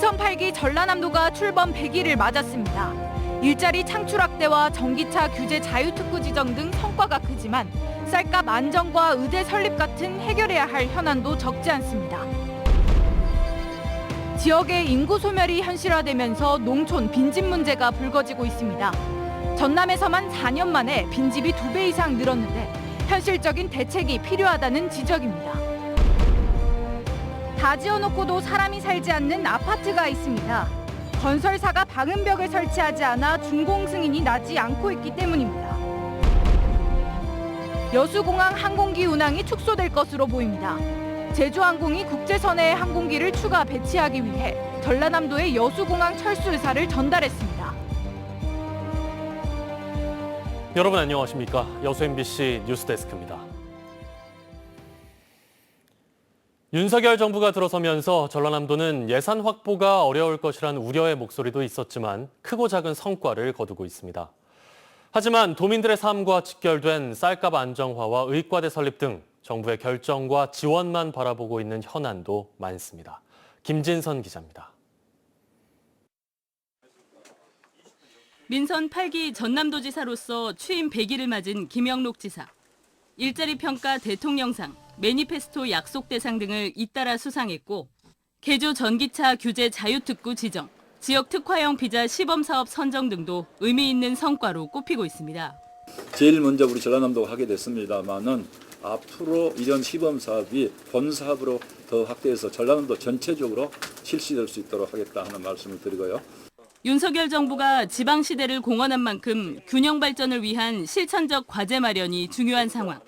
민선 8기 전라남도가 출범 100일을 맞았습니다. 일자리 창출 확대와 전기차 규제 자유특구 지정 등 성과가 크지만 쌀값 안정과 의대 설립 같은 해결해야 할 현안도 적지 않습니다. 지역의 인구 소멸이 현실화되면서 농촌 빈집 문제가 불거지고 있습니다. 전남에서만 4년 만에 빈집이 2배 이상 늘었는데 현실적인 대책이 필요하다는 지적입니다. 다 지어놓고도 사람이 살지 않는 아파트가 있습니다. 건설사가 방음벽을 설치하지 않아 준공 승인이 나지 않고 있기 때문입니다. 여수공항 항공기 운항이 축소될 것으로 보입니다. 제주항공이 국제선에 항공기를 추가 배치하기 위해 전라남도의 여수공항 철수 의사를 전달했습니다. 여러분 안녕하십니까? 여수 MBC 뉴스데스크입니다. 윤석열 정부가 들어서면서 전라남도는 예산 확보가 어려울 것이란 우려의 목소리도 있었지만 크고 작은 성과를 거두고 있습니다. 하지만 도민들의 삶과 직결된 쌀값 안정화와 의과대 설립 등 정부의 결정과 지원만 바라보고 있는 현안도 많습니다. 김진선 기자입니다. 민선 8기 전남도지사로서 취임 100일을 맞은 김영록 지사. 일자리 평가 대통령상, 매니페스토 약속 대상 등을 잇따라 수상했고 개조 전기차 규제 자유특구 지정, 지역 특화형 비자 시범사업 선정 등도 의미 있는 성과로 꼽히고 있습니다. 제일 먼저 우리 전라남도가 하게 됐습니다만은 앞으로 이런 시범사업이 본사업으로 더 확대해서 전라남도 전체적으로 실시될 수 있도록 하겠다 하는 말씀을 드리고요. 윤석열 정부가 지방시대를 공언한 만큼 균형 발전을 위한 실천적 과제 마련이 중요한 상황.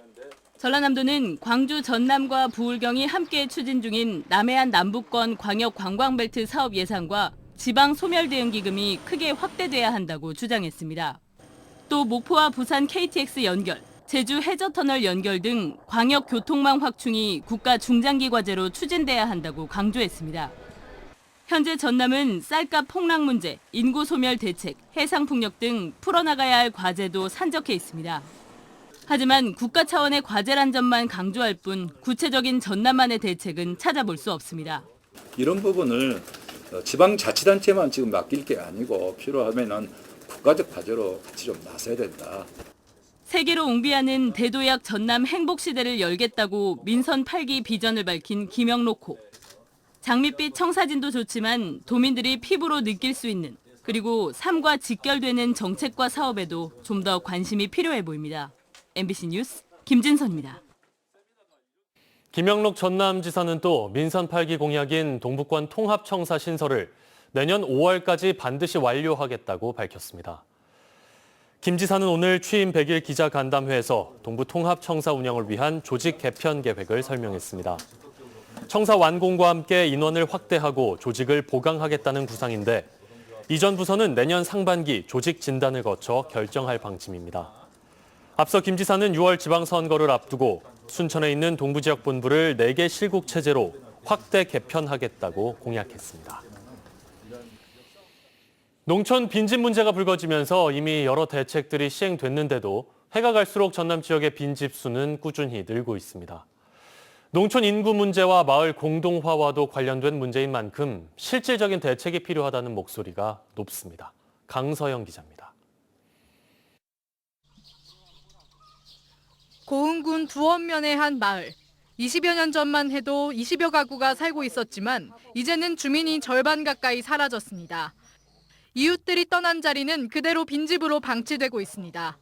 전라남도는 광주 전남과 부울경이 함께 추진 중인 남해안 남부권 광역 관광벨트 사업 예산과 지방 소멸 대응 기금이 크게 확대돼야 한다고 주장했습니다. 또 목포와 부산 KTX 연결, 제주 해저터널 연결 등 광역 교통망 확충이 국가 중장기 과제로 추진돼야 한다고 강조했습니다. 현재 전남은 쌀값 폭락 문제, 인구 소멸 대책, 해상 풍력 등 풀어나가야 할 과제도 산적해 있습니다. 하지만 국가 차원의 과제란 점만 강조할 뿐 구체적인 전남만의 대책은 찾아볼 수 없습니다. 이런 부분을 지방자치단체만 지금 맡길 게 아니고 필요하면은 국가적 과제로 같이 좀 나서야 된다. 세계로 옹비하는 대도약 전남 행복시대를 열겠다고 민선 8기 비전을 밝힌 김영록. 장밋빛 청사진도 좋지만 도민들이 피부로 느낄 수 있는 그리고 삶과 직결되는 정책과 사업에도 좀 더 관심이 필요해 보입니다. MBC 뉴스 김진선입니다. 김영록 전남지사는 또 민선 8기 공약인 동북권 통합청사 신설을 내년 5월까지 반드시 완료하겠다고 밝혔습니다. 김 지사는 오늘 취임 100일 기자간담회에서 동부통합청사 운영을 위한 조직 개편 계획을 설명했습니다. 청사 완공과 함께 인원을 확대하고 조직을 보강하겠다는 구상인데 이전 부서는 내년 상반기 조직 진단을 거쳐 결정할 방침입니다. 앞서 김 지사는 6월 지방선거를 앞두고 순천에 있는 동부지역 본부를 4개 실국 체제로 확대 개편하겠다고 공약했습니다. 농촌 빈집 문제가 불거지면서 이미 여러 대책들이 시행됐는데도 해가 갈수록 전남 지역의 빈집 수는 꾸준히 늘고 있습니다. 농촌 인구 문제와 마을 공동화와도 관련된 문제인 만큼 실질적인 대책이 필요하다는 목소리가 높습니다. 강서영 기자입니다. 고흥군 부원면의 한 마을. 20여 년 전만 해도 20여 가구가 살고 있었지만 이제는 주민이 절반 가까이 사라졌습니다. 이웃들이 떠난 자리는 그대로 빈집으로 방치되고 있습니다.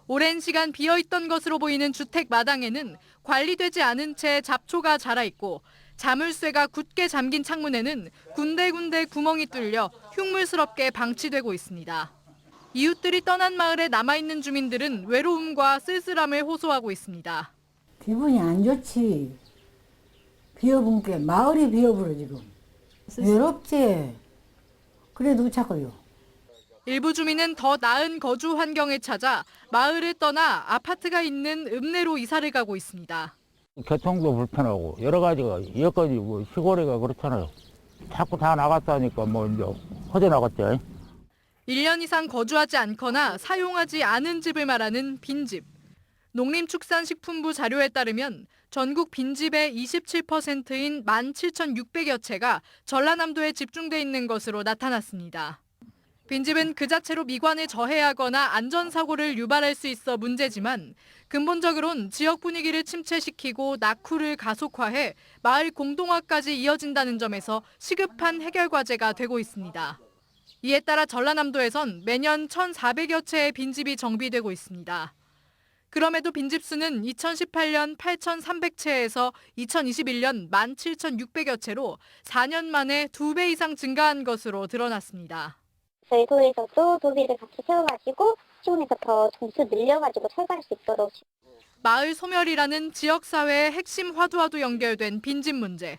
오랜 시간 비어있던 것으로 보이는 주택 마당에는 관리되지 않은 채 잡초가 자라 있고 자물쇠가 굳게 잠긴 창문에는 군데군데 구멍이 뚫려 흉물스럽게 방치되고 있습니다. 이웃들이 떠난 마을에 남아있는 주민들은 외로움과 쓸쓸함을 호소하고 있습니다. 기분이 안 좋지. 비어본 게 마을이 비어버려 지금. 외롭지. 그래 누구 찾고요. 일부 주민은 더 나은 거주 환경을 찾아 마을을 떠나 아파트가 있는 읍내로 이사를 가고 있습니다. 교통도 불편하고 여러 가지가 여기까지 뭐 시골이가 그렇잖아요. 자꾸 다 나갔다니까 뭐 이제 허전 나갔죠. 1년 이상 거주하지 않거나 사용하지 않은 집을 말하는 빈집. 농림축산식품부 자료에 따르면 전국 빈집의 27%인 17,600여 채가 전라남도에 집중돼 있는 것으로 나타났습니다. 빈집은 그 자체로 미관에 저해하거나 안전사고를 유발할 수 있어 문제지만 근본적으론 지역 분위기를 침체시키고 낙후를 가속화해 마을 공동화까지 이어진다는 점에서 시급한 해결 과제가 되고 있습니다. 이에 따라 전라남도에선 매년 1,400여 채의 빈집이 정비되고 있습니다. 그럼에도 빈집 수는 2018년 8,300채에서 2021년 17,600여 채로 4년 만에 2배 이상 증가한 것으로 드러났습니다. 저희 도에서도 도비를 같이 세워가지고 시군에서 더 점수 늘려가지고 철거할 수 있도록. 마을 소멸이라는 지역사회의 핵심 화두와도 연결된 빈집 문제.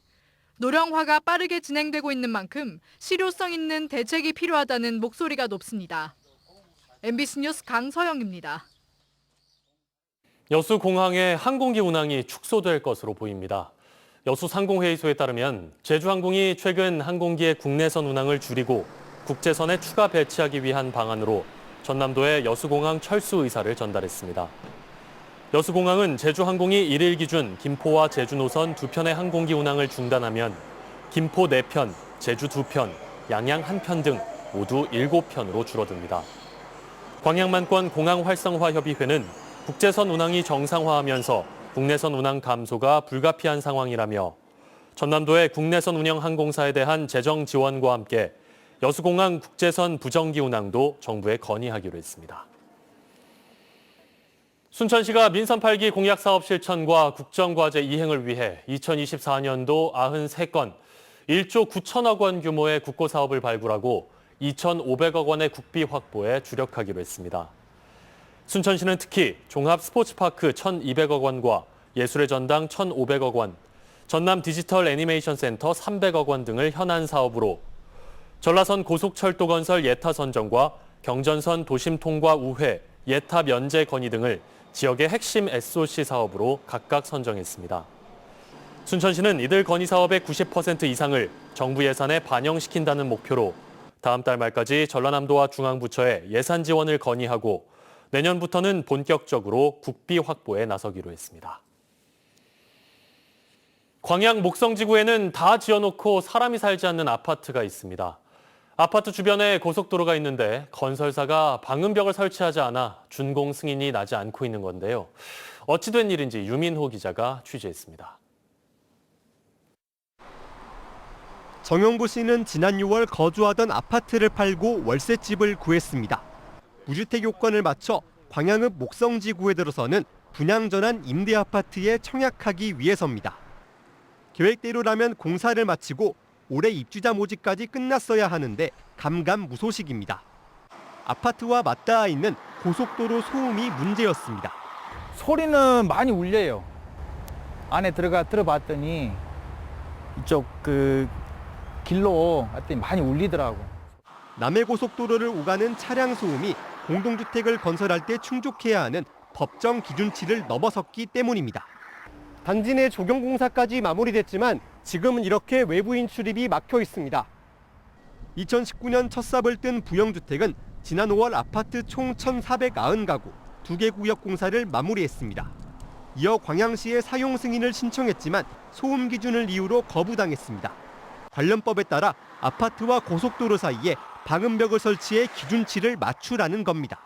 노령화가 빠르게 진행되고 있는 만큼 실효성 있는 대책이 필요하다는 목소리가 높습니다. MBC 뉴스 강서영입니다. 여수공항의 항공기 운항이 축소될 것으로 보입니다. 여수 상공회의소에 따르면 제주항공이 최근 항공기의 국내선 운항을 줄이고 국제선에 추가 배치하기 위한 방안으로 전남도에 여수공항 철수 의사를 전달했습니다. 여수공항은 제주항공이 1일 기준 김포와 제주 노선 2편의 항공기 운항을 중단하면 김포 4편, 제주 2편, 양양 1편 등 모두 7편으로 줄어듭니다. 광양만권 공항 활성화 협의회는 국제선 운항이 정상화하면서 국내선 운항 감소가 불가피한 상황이라며 전남도의 국내선 운영 항공사에 대한 재정 지원과 함께 여수공항 국제선 부정기 운항도 정부에 건의하기로 했습니다. 순천시가 민선 8기 공약 사업 실천과 국정과제 이행을 위해 2024년도 93건 1조 9천억 원 규모의 국고 사업을 발굴하고 2,500억 원의 국비 확보에 주력하기로 했습니다. 순천시는 특히 종합 스포츠파크 1,200억 원과 예술의 전당 1,500억 원, 전남 디지털 애니메이션 센터 300억 원 등을 현안 사업으로 전라선 고속철도 건설 예타 선정과 경전선 도심 통과 우회, 예타 면제 건의 등을 지역의 핵심 SOC 사업으로 각각 선정했습니다. 순천시는 이들 건의 사업의 90% 이상을 정부 예산에 반영시킨다는 목표로 다음 달 말까지 전라남도와 중앙부처에 예산 지원을 건의하고 내년부터는 본격적으로 국비 확보에 나서기로 했습니다. 광양 목성지구에는 다 지어놓고 사람이 살지 않는 아파트가 있습니다. 아파트 주변에 고속도로가 있는데 건설사가 방음벽을 설치하지 않아 준공 승인이 나지 않고 있는 건데요. 어찌된 일인지 유민호 기자가 취재했습니다. 정영보 씨는 지난 6월 거주하던 아파트를 팔고 월세집을 구했습니다. 무주택 요건을 맞춰 광양읍 목성지구에 들어서는 분양 전환 임대 아파트에 청약하기 위해서입니다. 계획대로라면 공사를 마치고 올해 입주자 모집까지 끝났어야 하는데 감감무소식입니다. 아파트와 맞닿아 있는 고속도로 소음이 문제였습니다. 소리는 많이 울려요. 안에 들어봤더니 이쪽 길로 왔더니 많이 울리더라고. 남해고속도로를 오가는 차량 소음이 공동주택을 건설할 때 충족해야 하는 법정 기준치를 넘어섰기 때문입니다. 단지 내 조경 공사까지 마무리됐지만 지금은 이렇게 외부인 출입이 막혀 있습니다. 2019년 첫 삽을 뜬 부영주택은 지난 5월 아파트 총 1,490가구 2개 구역 공사를 마무리했습니다. 이어 광양시에 사용 승인을 신청했지만 소음 기준을 이유로 거부당했습니다. 관련법에 따라 아파트와 고속도로 사이에 방음벽을 설치해 기준치를 맞추라는 겁니다.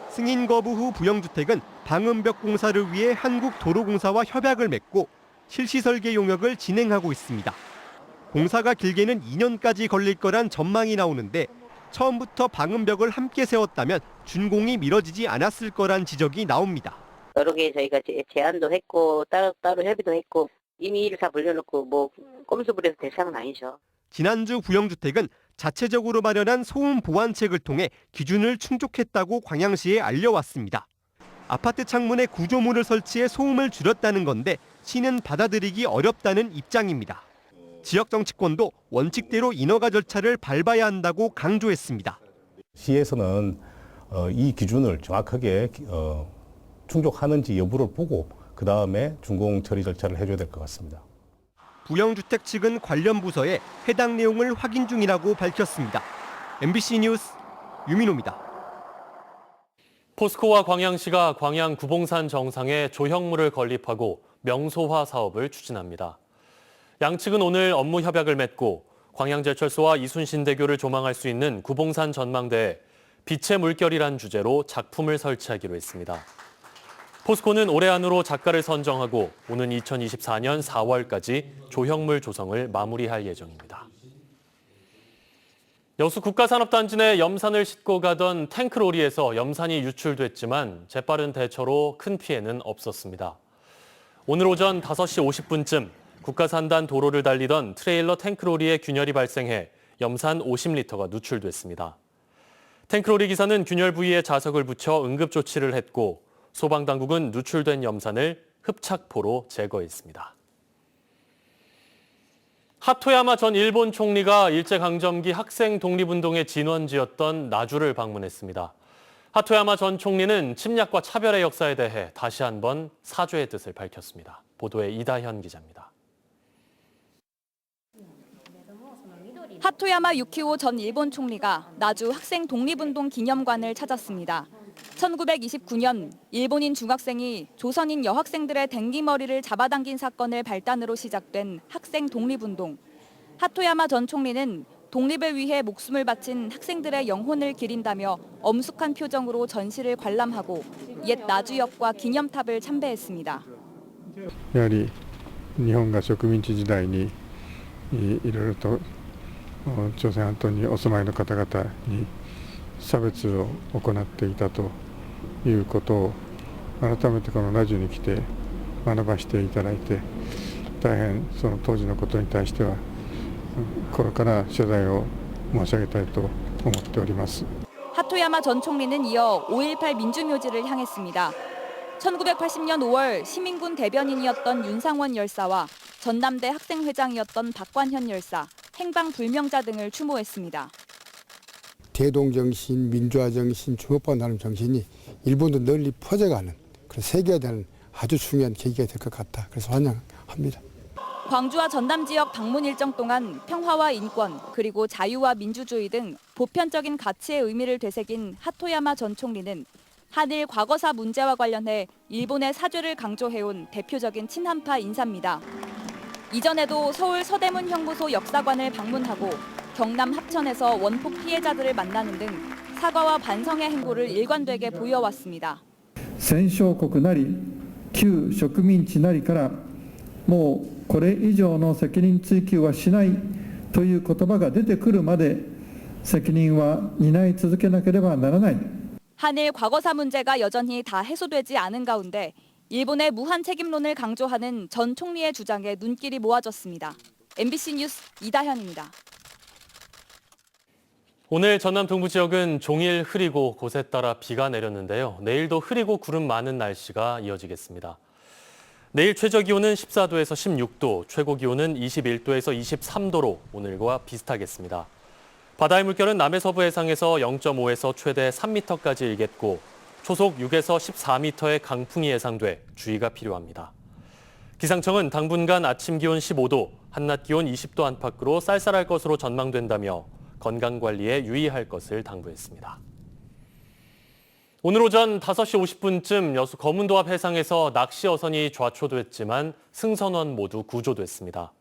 승인 거부 후 부영주택은 방음벽 공사를 위해 한국도로공사와 협약을 맺고 실시 설계 용역을 진행하고 있습니다. 공사가 길게는 2년까지 걸릴 거란 전망이 나오는데 처음부터 방음벽을 함께 세웠다면 준공이 미뤄지지 않았을 거란 지적이 나옵니다. 여러 개 저희가 제안도 했고 따로 협의도 했고 이미 일을 다 벌려놓고 꼼수 부려서 될 상은 아니죠. 지난주 부영주택은 자체적으로 마련한 소음 보완책을 통해 기준을 충족했다고 광양시에 알려왔습니다. 아파트 창문에 구조물을 설치해 소음을 줄였다는 건데 시는 받아들이기 어렵다는 입장입니다. 지역 정치권도 원칙대로 인허가 절차를 밟아야 한다고 강조했습니다. 시에서는 이 기준을 정확하게 충족하는지 여부를 보고 그다음에 준공 처리 절차를 해줘야 될 것 같습니다. 부영주택 측은 관련 부서에 해당 내용을 확인 중이라고 밝혔습니다. MBC 뉴스 유민호입니다. 포스코와 광양시가 광양 구봉산 정상에 조형물을 건립하고 명소화 사업을 추진합니다. 양측은 오늘 업무 협약을 맺고 광양제철소와 이순신대교를 조망할 수 있는 구봉산 전망대에 빛의 물결이란 주제로 작품을 설치하기로 했습니다. 포스코는 올해 안으로 작가를 선정하고 오는 2024년 4월까지 조형물 조성을 마무리할 예정입니다. 여수 국가산업단지 내 염산을 싣고 가던 탱크로리에서 염산이 유출됐지만 재빠른 대처로 큰 피해는 없었습니다. 오늘 오전 5시 50분쯤 국가산단 도로를 달리던 트레일러 탱크로리에 균열이 발생해 염산 50리터가 누출됐습니다. 탱크로리 기사는 균열 부위에 자석을 붙여 응급조치를 했고 소방당국은 누출된 염산을 흡착포로 제거했습니다. 하토야마 전 일본 총리가 일제강점기 학생 독립운동의 진원지였던 나주를 방문했습니다. 하토야마 전 총리는 침략과 차별의 역사에 대해 다시 한번 사죄의 뜻을 밝혔습니다. 보도에 이다현 기자입니다. 하토야마 유키오 전 일본 총리가 나주 학생 독립운동 기념관을 찾았습니다. 1929년 일본인 중학생이 조선인 여학생들의 댕기머리를 잡아당긴 사건을 발단으로 시작된 학생 독립운동. 하토야마 전 총리는 독립을 위해 목숨을 바친 학생들의 영혼을 기린다며 엄숙한 표정으로 전시를 관람하고 옛 나주역과 기념탑을 참배했습니다. やはり日本が植民地時代にいろいろと朝鮮半島にお住まいの方々に差別を行っていたということを改めてこのラジオに来て学ばせていただいて大変その当時のことに対しては心から謝罪を申し上げたいと思っております。 하토야마 전 총리는 이어 5.18 민주묘지를 향했습니다. 1980년 5월 시민군 대변인이었던 윤상원 열사와 전남대 학생회장이었던 박관현 열사, 행방불명자 등을 추모했습니다. 대동정신, 민주화정신, 주목받는 정신이 일본도 널리 퍼져가는 그런 세계화되는 아주 중요한 계기가 될 것 같다. 그래서 환영합니다. 광주와 전남 지역 방문 일정 동안 평화와 인권, 그리고 자유와 민주주의 등 보편적인 가치의 의미를 되새긴 하토야마 전 총리는 한일 과거사 문제와 관련해 일본의 사죄를 강조해온 대표적인 친한파 인사입니다. 이전에도 서울 서대문 형무소 역사관을 방문하고 경남 합천에서 원폭 피해자들을 만나는 등 사과와 반성의 행보를 일관되게 보여왔습니다. 戦勝国なり旧植民地なりからもうこれ以上の責任追及はしないという言葉が出てくるまで責任は担い続けなければならない。 한일 과거사 문제가 여전히 다 해소되지 않은 가운데 일본의 무한 책임론을 강조하는 전 총리의 주장에 눈길이 모아졌습니다. MBC 뉴스 이다현입니다. 오늘 전남 동부 지역은 종일 흐리고 곳에 따라 비가 내렸는데요. 내일도 흐리고 구름 많은 날씨가 이어지겠습니다. 내일 최저 기온은 14도에서 16도, 최고 기온은 21도에서 23도로 오늘과 비슷하겠습니다. 바다의 물결은 남해서부 해상에서 0.5에서 최대 3m까지 일겠고 초속 6에서 14m의 강풍이 예상돼 주의가 필요합니다. 기상청은 당분간 아침 기온 15도, 한낮 기온 20도 안팎으로 쌀쌀할 것으로 전망된다며 건강관리에 유의할 것을 당부했습니다. 오늘 오전 5시 50분쯤 여수 거문도 앞 해상에서 낚시 어선이 좌초됐지만 승선원 모두 구조됐습니다.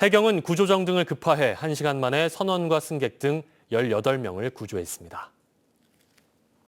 해경은 구조정 등을 급파해 1시간 만에 선원과 승객 등 18명을 구조했습니다.